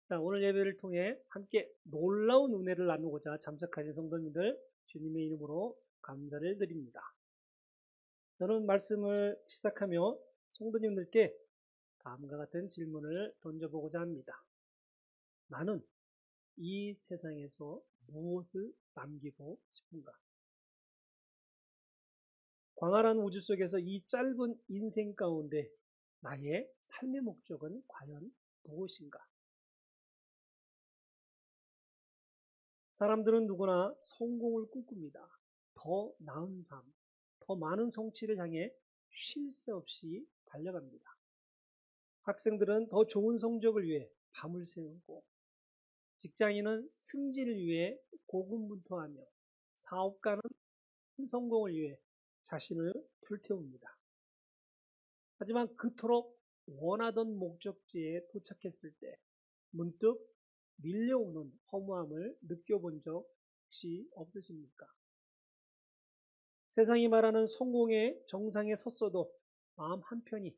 자, 오늘 예배를 통해 함께 놀라운 은혜를 나누고자 참석하신 성도님들 주님의 이름으로 감사를 드립니다. 저는 말씀을 시작하며 성도님들께 다음과 같은 질문을 던져보고자 합니다. 나는 이 세상에서 무엇을 남기고 싶은가? 광활한 우주 속에서 이 짧은 인생 가운데 나의 삶의 목적은 과연 무엇인가? 사람들은 누구나 성공을 꿈꿉니다. 더 나은 삶, 더 많은 성취를 향해 쉴 새 없이 달려갑니다. 학생들은 더 좋은 성적을 위해 밤을 새우고, 직장인은 승진을 위해 고군분투하며, 사업가는 큰 성공을 위해 자신을 불태웁니다. 하지만 그토록 원하던 목적지에 도착했을 때 문득 밀려오는 허무함을 느껴본 적 혹시 없으십니까? 세상이 말하는 성공의 정상에 섰어도 마음 한편이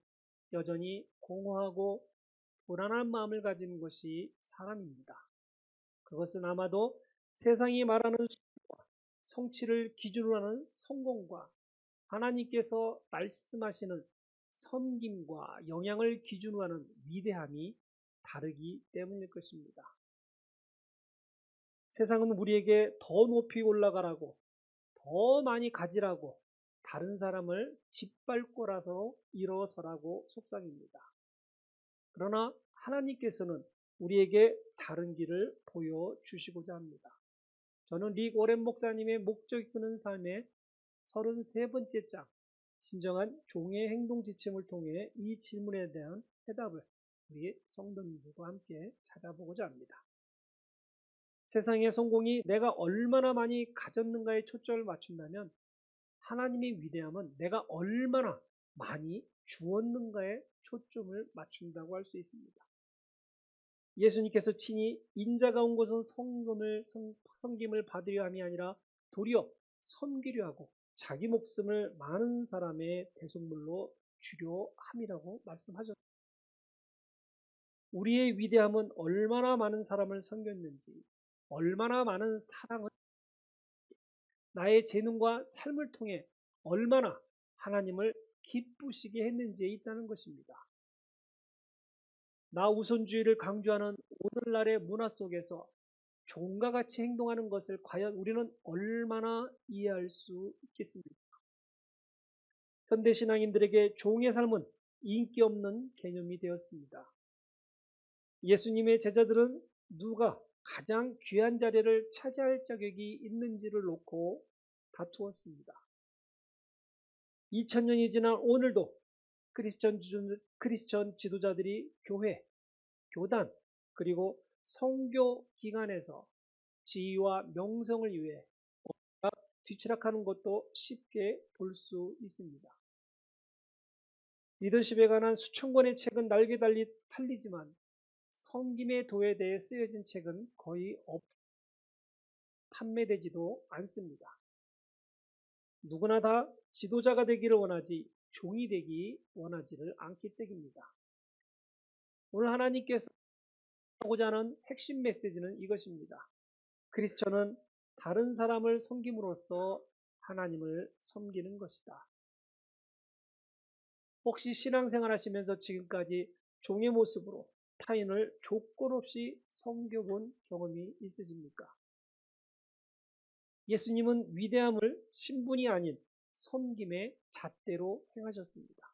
여전히 공허하고 불안한 마음을 가지는 것이 사람입니다. 그것은 아마도 세상이 말하는 성취를 기준으로 하는 성공과 하나님께서 말씀하시는 섬김과 영향을 기준으로 하는 위대함이 다르기 때문일 것입니다. 세상은 우리에게 더 높이 올라가라고, 더 많이 가지라고, 다른 사람을 짓밟고라서 일어서라고 속삭입니다. 그러나 하나님께서는 우리에게 다른 길을 보여주시고자 합니다. 저는 릭 오렌 목사님의 목적이 크는 삶의 33번째 장, 진정한 종의 행동 지침을 통해 이 질문에 대한 해답을 우리 성도님들과 함께 찾아보고자 합니다. 세상의 성공이 내가 얼마나 많이 가졌는가에 초점을 맞춘다면 하나님의 위대함은 내가 얼마나 많이 주었는가에 초점을 맞춘다고 할 수 있습니다. 예수님께서 친히 인자가 온 것은 섬김을 받으려 함이 아니라 도리어 섬기려 하고 자기 목숨을 많은 사람의 대속물로 주려 함이라고 말씀하셨습니다. 우리의 위대함은 얼마나 많은 사람을 섬겼는지, 얼마나 많은 사랑을, 나의 재능과 삶을 통해 얼마나 하나님을 기쁘시게 했는지에 있다는 것입니다. 나 우선주의를 강조하는 오늘날의 문화 속에서 종과 같이 행동하는 것을 과연 우리는 얼마나 이해할 수 있겠습니까? 현대신앙인들에게 종의 삶은 인기 없는 개념이 되었습니다. 예수님의 제자들은 누가 가장 귀한 자리를 차지할 자격이 있는지를 놓고 다투었습니다. 2000년이 지난 오늘도 크리스천 지도자들이 교회, 교단, 그리고 선교 기관에서 지위와 명성을 위해 뒤치락하는 것도 쉽게 볼 수 있습니다. 리더십에 관한 수천 권의 책은 날개 달리 팔리지만 섬김의 도에 대해 쓰여진 책은 거의 판매되지도 않습니다. 누구나 다 지도자가 되기를 원하지 종이 되기 원하지를 않기 때문입니다. 오늘 하나님께서 하고자 하는 핵심 메시지는 이것입니다. 크리스천은 다른 사람을 섬김으로써 하나님을 섬기는 것이다. 혹시 신앙생활 하시면서 지금까지 종의 모습으로 타인을 조건 없이 섬겨본 경험이 있으십니까? 예수님은 위대함을 신분이 아닌 섬김의 잣대로 행하셨습니다.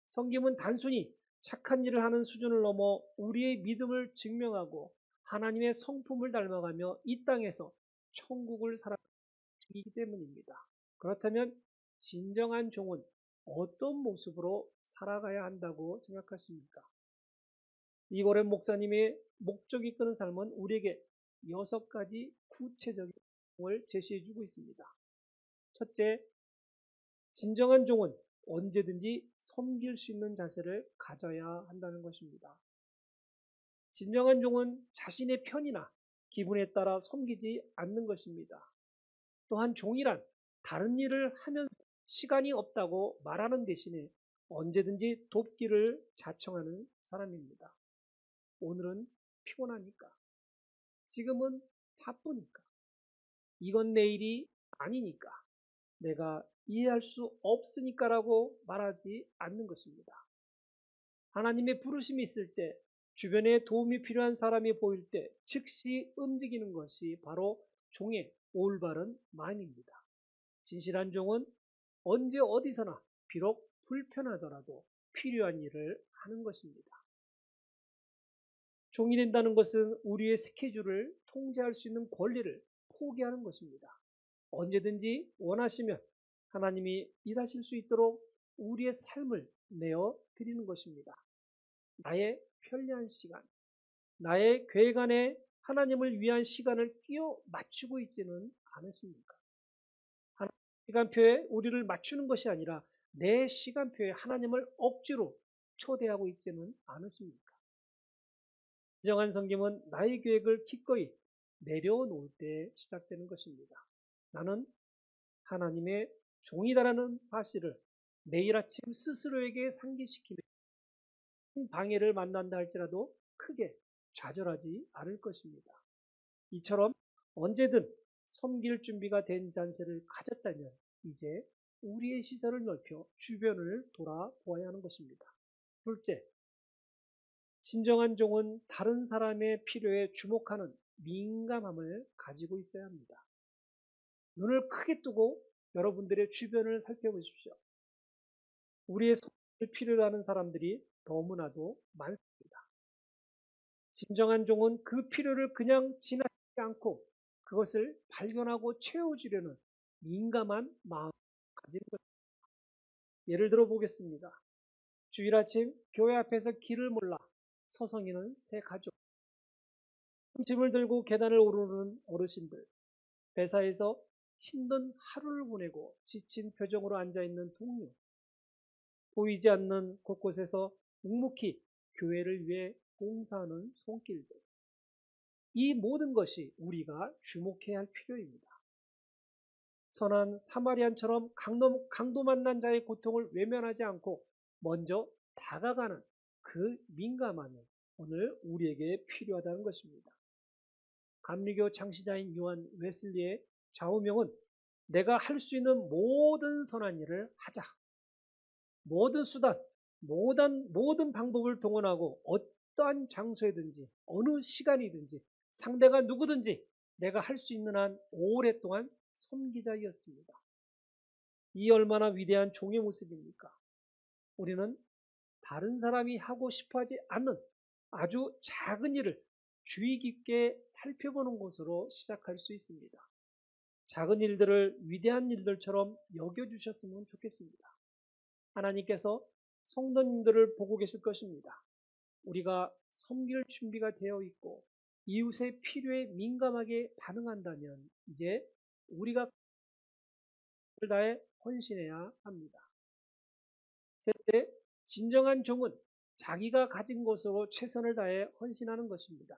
섬김은 단순히 착한 일을 하는 수준을 넘어 우리의 믿음을 증명하고 하나님의 성품을 닮아가며 이 땅에서 천국을 살아가기 때문입니다. 그렇다면 진정한 종은 어떤 모습으로 살아가야 한다고 생각하십니까? 이고렌 목사님의 목적이 끄는 삶은 우리에게 6가지 구체적인 을 제시해주고 있습니다. 첫째, 진정한 종은 언제든지 섬길 수 있는 자세를 가져야 한다는 것입니다. 진정한 종은 자신의 편이나 기분에 따라 섬기지 않는 것입니다. 또한 종이란 다른 일을 하면서 시간이 없다고 말하는 대신에 언제든지 돕기를 자청하는 사람입니다. 오늘은 피곤하니까. 지금은 바쁘니까. 이건 내 일이 아니니까. 내가 이해할 수 없으니까라고 말하지 않는 것입니다. 하나님의 부르심이 있을 때, 주변에 도움이 필요한 사람이 보일 때 즉시 움직이는 것이 바로 종의 올바른 마음입니다. 진실한 종은 언제 어디서나 비록 불편하더라도 필요한 일을 하는 것입니다. 종이 된다는 것은 우리의 스케줄을 통제할 수 있는 권리를 포기하는 것입니다. 언제든지 원하시면 하나님이 일하실 수 있도록 우리의 삶을 내어 드리는 것입니다. 나의 편리한 시간, 나의 계획 안에 하나님을 위한 시간을 끼워 맞추고 있지는 않으십니까? 하나님 시간표에 우리를 맞추는 것이 아니라 내 시간표에 하나님을 억지로 초대하고 있지는 않으십니까? 진정한 섬김은 나의 계획을 기꺼이 내려놓을 때 시작되는 것입니다. 나는 하나님의 종이다라는 사실을 내일 아침 스스로에게 상기시키며 방해를 만난다 할지라도 크게 좌절하지 않을 것입니다. 이처럼 언제든 섬길 준비가 된 잔세를 가졌다면 이제 우리의 시선을 넓혀 주변을 돌아보아야 하는 것입니다. 둘째, 진정한 종은 다른 사람의 필요에 주목하는 민감함을 가지고 있어야 합니다. 눈을 크게 뜨고 여러분들의 주변을 살펴보십시오. 우리의 섬김을 필요로 하는 사람들이 너무나도 많습니다. 진정한 종은 그 필요를 그냥 지나치지 않고 그것을 발견하고 채워주려는 민감한 마음을 가지는 것입니다. 예를 들어 보겠습니다. 주일 아침 교회 앞에서 길을 몰라 서성이는 세 가족, 짐을 들고 계단을 오르는 어르신들, 회사에서 힘든 하루를 보내고 지친 표정으로 앉아있는 동료, 보이지 않는 곳곳에서 묵묵히 교회를 위해 봉사하는 손길들. 이 모든 것이 우리가 주목해야 할 필요입니다. 선한 사마리안처럼 강도 만난 자의 고통을 외면하지 않고 먼저 다가가는 그 민감함이 오늘 우리에게 필요하다는 것입니다. 감리교 창시자인 요한 웨슬리의 좌우명은 내가 할 수 있는 모든 선한 일을 하자. 모든 수단, 모든 방법을 동원하고 어떠한 장소에든지 어느 시간이든지 상대가 누구든지 내가 할 수 있는 한 오랫동안 섬기자이었습니다. 이 얼마나 위대한 종의 모습입니까? 우리는 다른 사람이 하고 싶어하지 않는 아주 작은 일을 주의 깊게 살펴보는 것으로 시작할 수 있습니다. 작은 일들을 위대한 일들처럼 여겨주셨으면 좋겠습니다. 하나님께서 성도님들을 보고 계실 것입니다. 우리가 섬길 준비가 되어 있고 이웃의 필요에 민감하게 반응한다면 이제 우리가 다해 헌신해야 합니다. 셋째, 진정한 종은 자기가 가진 것으로 최선을 다해 헌신하는 것입니다.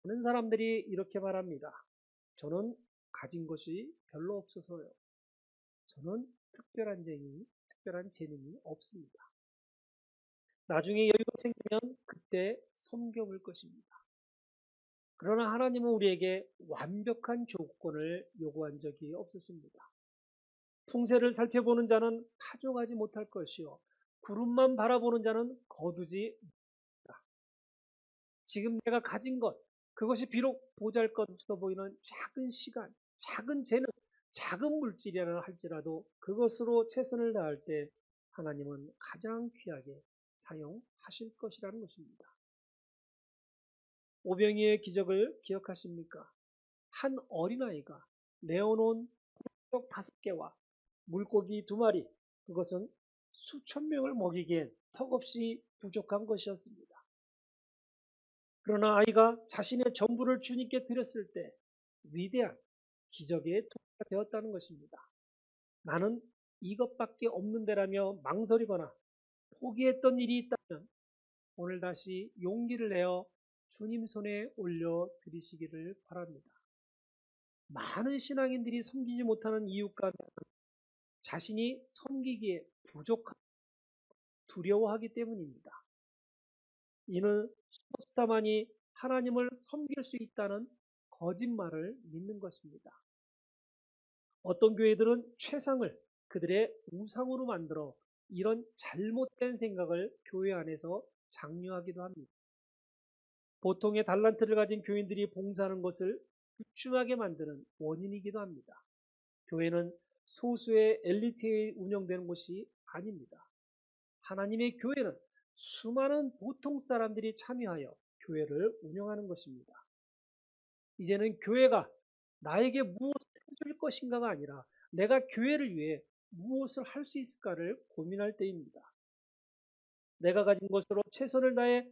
많은 사람들이 이렇게 말합니다. 저는 가진 것이 별로 없어서요. 저는 특별한 재능이 없습니다. 나중에 여유가 생기면 그때 섬겨볼 것입니다. 그러나 하나님은 우리에게 완벽한 조건을 요구한 적이 없으십니다. 풍세를 살펴보는 자는 파종하지 못할 것이요 구름만 바라보는 자는 거두지 못한다. 지금 내가 가진 것, 그것이 비록 보잘것없어 보이는 작은 시간, 작은 재능, 작은 물질이라 할지라도 그것으로 최선을 다할 때 하나님은 가장 귀하게 사용하실 것이라는 것입니다. 오병이의 기적을 기억하십니까? 한 어린아이가 내어놓은 떡 5개와 물고기 2마리, 그것은 수천 명을 먹이기엔 턱없이 부족한 것이었습니다. 그러나 아이가 자신의 전부를 주님께 드렸을 때 위대한 기적의 도구가 되었다는 것입니다. 나는 이것밖에 없는데라며 망설이거나 포기했던 일이 있다면 오늘 다시 용기를 내어 주님 손에 올려 드리시기를 바랍니다. 많은 신앙인들이 섬기지 못하는 이유가 자신이 섬기기에 부족하고 두려워하기 때문입니다. 이는 슈퍼스타만이 하나님을 섬길 수 있다는 거짓말을 믿는 것입니다. 어떤 교회들은 최상을 그들의 우상으로 만들어 이런 잘못된 생각을 교회 안에서 장려하기도 합니다. 보통의 달란트를 가진 교인들이 봉사하는 것을 주춤하게 만드는 원인이기도 합니다. 교회는 소수의 엘리트에 운영되는 곳이 아닙니다. 하나님의 교회는 수많은 보통 사람들이 참여하여 교회를 운영하는 것입니다. 이제는 교회가 나에게 무엇을 해줄 것인가가 아니라 내가 교회를 위해 무엇을 할 수 있을까를 고민할 때입니다. 내가 가진 것으로 최선을 다해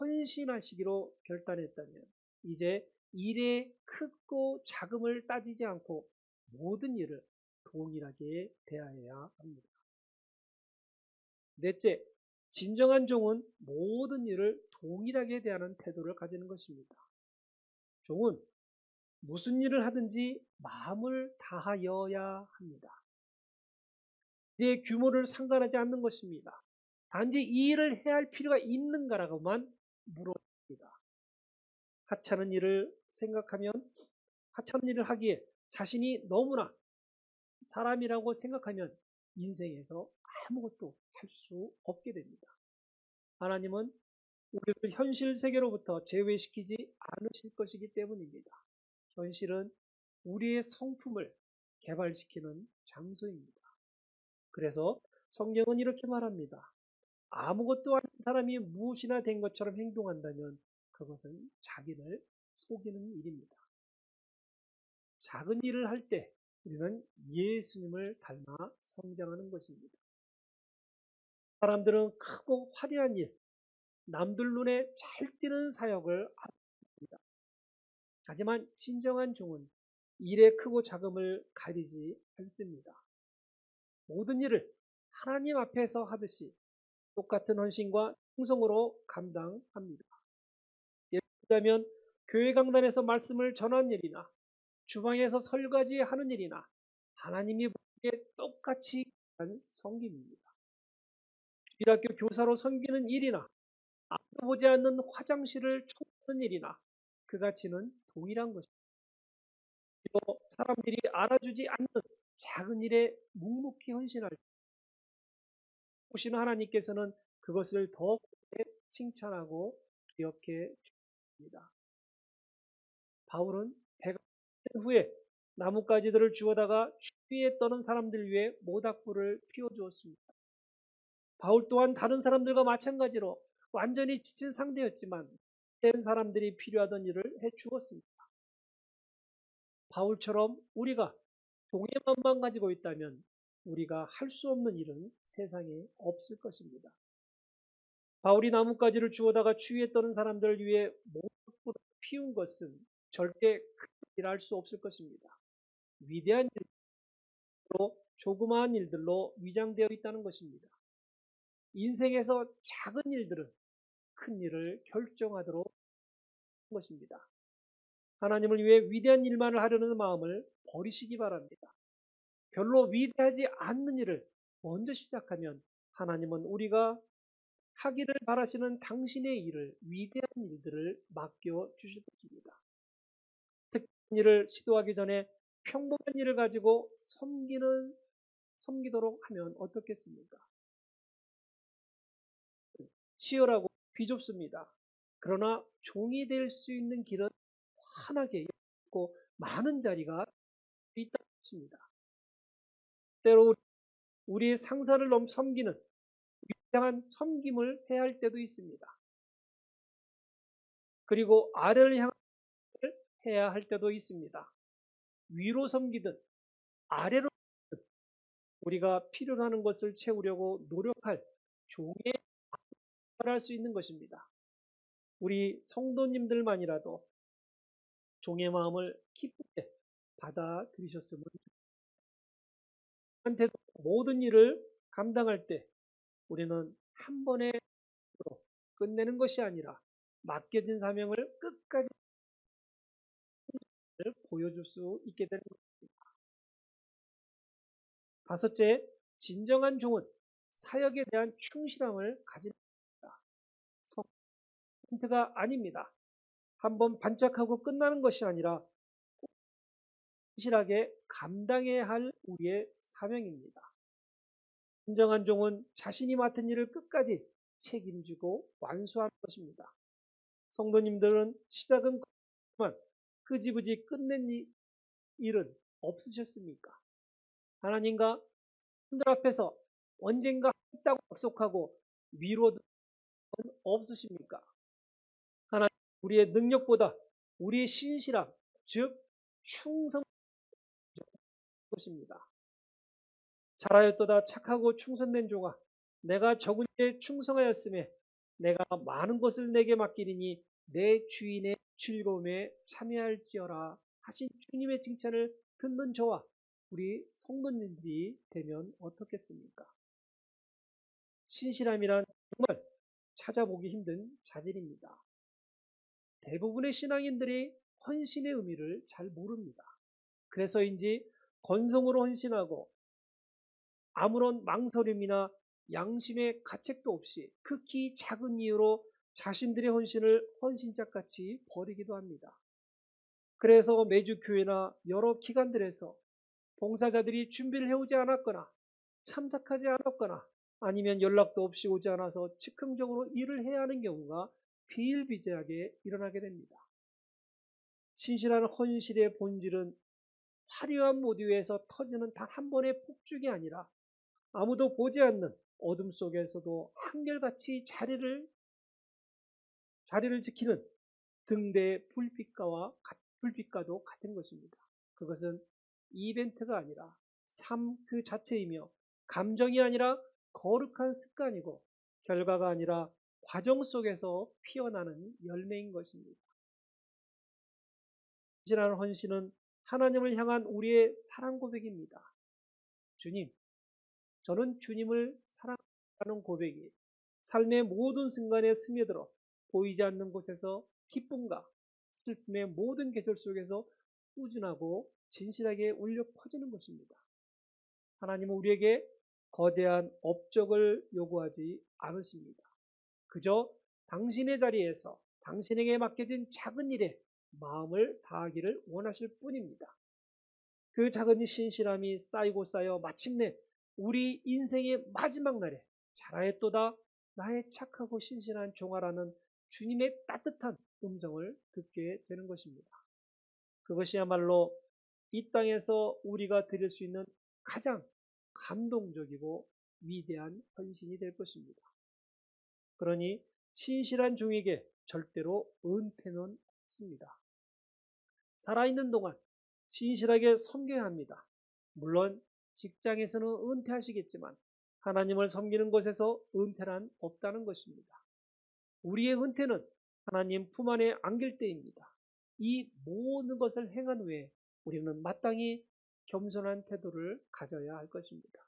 헌신하시기로 결단했다면 이제 일의 크고 작음을 따지지 않고 모든 일을 동일하게 대하여야 합니다. 넷째, 진정한 종은 모든 일을 동일하게 대하는 태도를 가지는 것입니다. 종은 무슨 일을 하든지 마음을 다하여야 합니다. 일의 규모를 상관하지 않는 것입니다. 단지 이 일을 해야 할 필요가 있는가라고만 물어봅니다. 하찮은 일을 생각하면 하찮은 일을 하기에 자신이 너무나 사람이라고 생각하면 인생에서 아무것도 할 수 없게 됩니다. 하나님은 우리를 현실 세계로부터 제외시키지 않으실 것이기 때문입니다. 현실은 우리의 성품을 개발시키는 장소입니다. 그래서 성경은 이렇게 말합니다. 아무것도 아닌 사람이 무엇이나 된 것처럼 행동한다면 그것은 자기를 속이는 일입니다. 작은 일을 할 때 우리는 예수님을 닮아 성장하는 것입니다. 사람들은 크고 화려한 일, 남들 눈에 잘 띄는 사역을 합니다. 하지만 진정한 종은 일의 크고 작음을 가리지 않습니다. 모든 일을 하나님 앞에서 하듯이 똑같은 헌신과 충성으로 감당합니다. 예를 들자면 교회 강단에서 말씀을 전하는 일이나 주방에서 설거지하는 일이나 하나님이 보기에 똑같이 한 섬김입니다. 주일학교 교사로 섬기는 일이나 아무도 보지 않는 화장실을 청소하는 일이나 그 가치는 동일한 것입니다. 그리고 사람들이 알아주지 않는 작은 일에 묵묵히 헌신할 때 보시는 하나님께서는 그것을 더 칭찬하고 기억해 주십니다. 바울은 배가 된 후에 나뭇가지들을 주워다가 추위에 떠는 사람들 위해 모닥불을 피워주었습니다. 바울 또한 다른 사람들과 마찬가지로 완전히 지친 상태였지만 된 사람들이 필요하던 일을 해주었습니다. 바울처럼 우리가 종의 마음만 가지고 있다면 우리가 할 수 없는 일은 세상에 없을 것입니다. 바울이 나뭇가지를 주워다가 추위에 떠는 사람들을 위해 모닥불을 피운 것은 절대 큰 일이라 할 수 없을 것입니다. 위대한 일로 조그마한 일들로 위장되어 있다는 것입니다. 인생에서 작은 일들은 큰 일을 결정하도록 한 것입니다. 하나님을 위해 위대한 일만을 하려는 마음을 버리시기 바랍니다. 별로 위대하지 않는 일을 먼저 시작하면 하나님은 우리가 하기를 바라시는 당신의 일을, 위대한 일들을 맡겨 주실 것입니다. 특별한 일을 시도하기 전에 평범한 일을 가지고 섬기도록 하면 어떻겠습니까? 치열하고 비좁습니다. 그러나 종이 될 수 있는 길은 환하게 있고 많은 자리가 있다는 것입니다. 때로 우리의 상사를 섬기는 위대한 섬김을 해야 할 때도 있습니다. 그리고 아래를 향한 해야 할 때도 있습니다. 위로 섬기든 아래로 섬기든 우리가 필요로 하는 것을 채우려고 노력할 종의 말할 수 있는 것입니다. 우리 성도님들만이라도 종의 마음을 기쁘게 받아들이셨으면 한테도 모든 일을 감당할 때 우리는 한 번에 끝내는 것이 아니라 맡겨진 사명을 끝까지 보여줄 수 있게 되는 것입니다. 다섯째, 진정한 종은 사역에 대한 충실함을 가진 것입니다. 성트가 아닙니다. 한번 반짝하고 끝나는 것이 아니라 신실하게 감당해야 할 우리의 사명입니다. 진정한 종은 자신이 맡은 일을 끝까지 책임지고 완수하는 것입니다. 성도님들은 시작은 그만 흐지부지 끝낸 일은 없으셨습니까? 하나님과 분들 앞에서 언젠가 하겠다고 약속하고 미뤄둔 건 없으십니까? 하나님 우리의 능력보다 우리의 신실함, 즉 충성인 것입니다. 잘하였도다 착하고 충성된 종아, 내가 적은 일에 충성하였음에 내가 많은 것을 내게 맡기리니 내 주인의 즐거움에 참여할지어라 하신 주님의 칭찬을 듣는 저와 우리 성도님들이 되면 어떻겠습니까? 신실함이란 정말 찾아보기 힘든 자질입니다. 대부분의 신앙인들이 헌신의 의미를 잘 모릅니다. 그래서인지 건성으로 헌신하고 아무런 망설임이나 양심의 가책도 없이 극히 작은 이유로 자신들의 헌신을 헌신짝같이 버리기도 합니다. 그래서 매주 교회나 여러 기관들에서 봉사자들이 준비를 해오지 않았거나 참석하지 않았거나 아니면 연락도 없이 오지 않아서 즉흥적으로 일을 해야 하는 경우가 비일비재하게 일어나게 됩니다. 신실한 헌신의 본질은 화려한 무대 위에서 터지는 단 한 번의 폭죽이 아니라 아무도 보지 않는 어둠 속에서도 한결같이 자리를 지키는 등대의 불빛과도 같은 것입니다. 그것은 이벤트가 아니라 삶 그 자체이며 감정이 아니라 거룩한 습관이고 결과가 아니라 과정 속에서 피어나는 열매인 것입니다. 신실한 헌신은 하나님을 향한 우리의 사랑 고백입니다. 주님, 저는 주님을 사랑하는 고백이 삶의 모든 순간에 스며들어 보이지 않는 곳에서 기쁨과 슬픔의 모든 계절 속에서 꾸준하고 진실하게 울려 퍼지는 것입니다. 하나님은 우리에게 거대한 업적을 요구하지 않으십니다. 그저 당신의 자리에서 당신에게 맡겨진 작은 일에 마음을 다하기를 원하실 뿐입니다. 그 작은 신실함이 쌓이고 쌓여 마침내 우리 인생의 마지막 날에 잘하였도다 나의 착하고 신실한 종아라는 주님의 따뜻한 음성을 듣게 되는 것입니다. 그것이야말로 이 땅에서 우리가 드릴 수 있는 가장 감동적이고 위대한 헌신이 될 것입니다. 그러니 신실한 종에게 절대로 은퇴는 없습니다. 살아있는 동안 신실하게 섬겨야 합니다. 물론 직장에서는 은퇴하시겠지만 하나님을 섬기는 것에서 은퇴란 없다는 것입니다. 우리의 은퇴는 하나님 품 안에 안길 때입니다. 이 모든 것을 행한 후에 우리는 마땅히 겸손한 태도를 가져야 할 것입니다.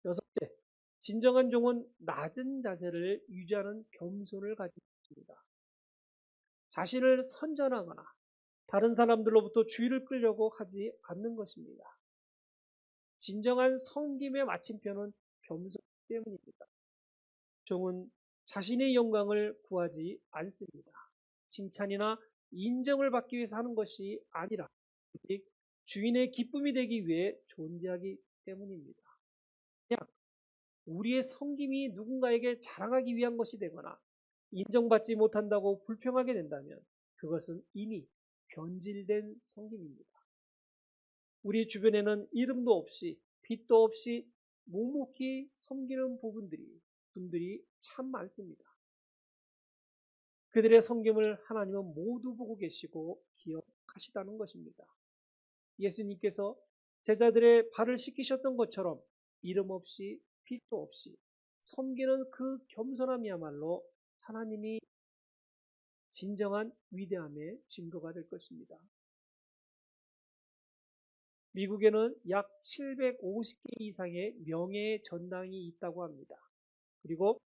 여섯째, 진정한 종은 낮은 자세를 유지하는 겸손을 가지고 있습니다. 자신을 선전하거나 다른 사람들로부터 주의를 끌려고 하지 않는 것입니다. 진정한 섬김의 마침표는 겸손 때문입니다. 종은 자신의 영광을 구하지 않습니다. 칭찬이나 인정을 받기 위해서 하는 것이 아니라 주인의 기쁨이 되기 위해 존재하기 때문입니다. 그냥 우리의 섬김이 누군가에게 자랑하기 위한 것이 되거나 인정받지 못한다고 불평하게 된다면 그것은 이미 변질된 섬김입니다. 우리 주변에는 이름도 없이 빛도 없이 묵묵히 섬기는 분들이 참 많습니다. 그들의 섬김을 하나님은 모두 보고 계시고 기억하시다는 것입니다. 예수님께서 제자들의 발을 씻기셨던 것처럼 이름 없이 빛도 없이 섬기는 그 겸손함이야말로 하나님이 진정한 위대함의 증거가 될 것입니다. 미국에는 약 750개 이상의 명예 전당이 있다고 합니다. 그리고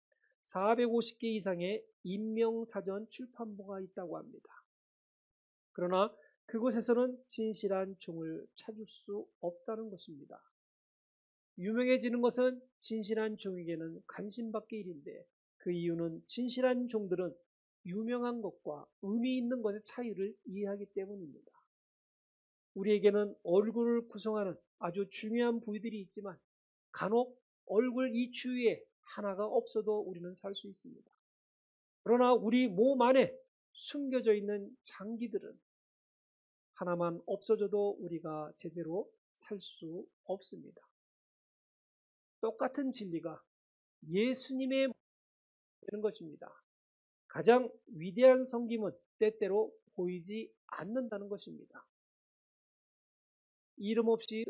450개 이상의 인명사전 출판부가 있다고 합니다. 그러나 그곳에서는 진실한 종을 찾을 수 없다는 것입니다. 유명해지는 것은 진실한 종에게는 관심받기 일인데 그 이유는 진실한 종들은 유명한 것과 의미 있는 것의 차이를 이해하기 때문입니다. 우리에게는 얼굴을 구성하는 아주 중요한 부위들이 있지만 간혹 얼굴 이 주위에 하나가 없어도 우리는 살 수 있습니다. 그러나 우리 몸 안에 숨겨져 있는 장기들은 하나만 없어져도 우리가 제대로 살 수 없습니다. 똑같은 진리가 예수님의 되는 것입니다. 가장 위대한 섬김은 때때로 보이지 않는다는 것입니다. 이름 없이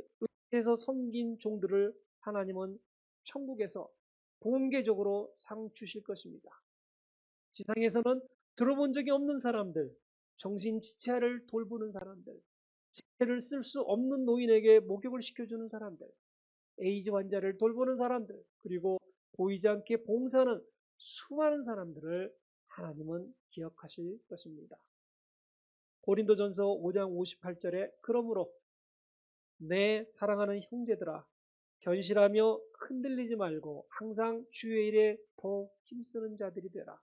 은혜에서 섬긴 종들을 하나님은 천국에서 공개적으로 상 주실 것입니다. 지상에서는 들어본 적이 없는 사람들, 정신지체를 돌보는 사람들, 지체를 쓸 수 없는 노인에게 목욕을 시켜주는 사람들, 에이즈 환자를 돌보는 사람들, 그리고 보이지 않게 봉사하는 수많은 사람들을 하나님은 기억하실 것입니다. 고린도전서 5장 58절에 그러므로 내 사랑하는 형제들아 견실하며 흔들리지 말고 항상 주의 일에 더 힘쓰는 자들이 되라.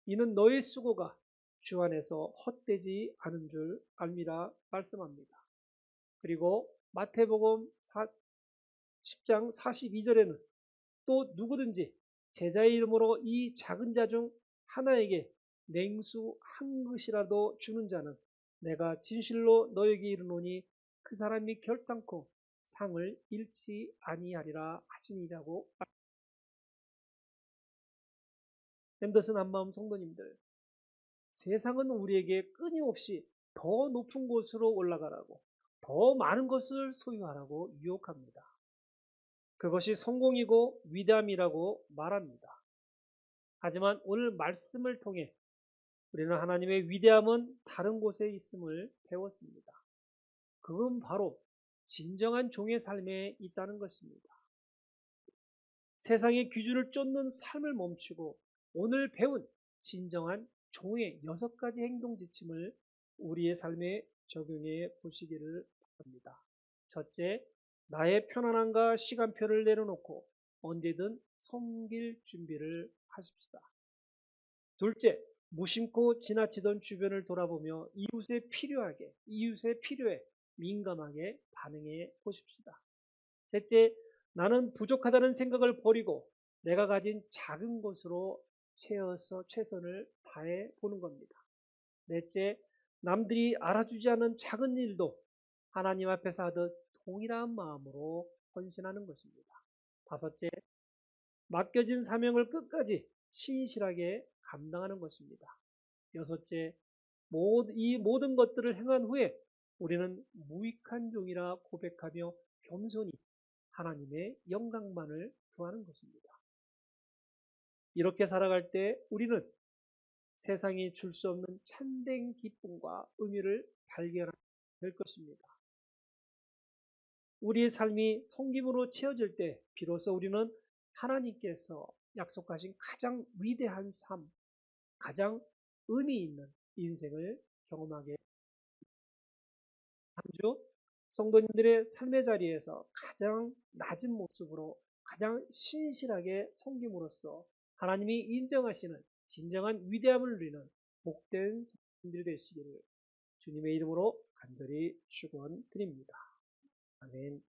이는 너의 수고가 주 안에서 헛되지 않은 줄 알미라 말씀합니다. 그리고 마태복음 10장 42절에는 또 누구든지 제자의 이름으로 이 작은 자 중 하나에게 냉수 한 그릇이라도 주는 자는 내가 진실로 너에게 이르노니 그 사람이 결단코 상을 잃지 아니하리라 하시니라고. 앤더슨 한마음 성도님들, 세상은 우리에게 끊임없이 더 높은 곳으로 올라가라고, 더 많은 것을 소유하라고 유혹합니다. 그것이 성공이고 위대함이라고 말합니다. 하지만 오늘 말씀을 통해 우리는 하나님의 위대함은 다른 곳에 있음을 배웠습니다. 그건 바로 진정한 종의 삶에 있다는 것입니다. 세상의 기준을 쫓는 삶을 멈추고 오늘 배운 진정한 종의 6가지 행동 지침을 우리의 삶에 적용해 보시기를 바랍니다. 첫째, 나의 편안함과 시간표를 내려놓고 언제든 섬길 준비를 하십시다. 둘째, 무심코 지나치던 주변을 돌아보며 이웃의 필요에 민감하게 반응해 보십시다. 셋째, 나는 부족하다는 생각을 버리고 내가 가진 작은 것으로 최선을 다해 보는 겁니다. 넷째, 남들이 알아주지 않은 작은 일도 하나님 앞에서 하듯 동일한 마음으로 헌신하는 것입니다. 다섯째, 맡겨진 사명을 끝까지 신실하게 감당하는 것입니다. 여섯째, 이 모든 것들을 행한 후에 우리는 무익한 종이라 고백하며 겸손히 하나님의 영광만을 구하는 것입니다. 이렇게 살아갈 때 우리는 세상이 줄 수 없는 참된 기쁨과 의미를 발견하게 될 것입니다. 우리의 삶이 섬김으로 채워질 때 비로소 우리는 하나님께서 약속하신 가장 위대한 삶, 가장 의미 있는 인생을 경험하게 됩니다. 한 주 성도님들의 삶의 자리에서 가장 낮은 모습으로 가장 신실하게 섬김으로써 하나님이 인정하시는 진정한 위대함을 누리는 복된 성도님들 되시기를 주님의 이름으로 간절히 축원드립니다. 아멘.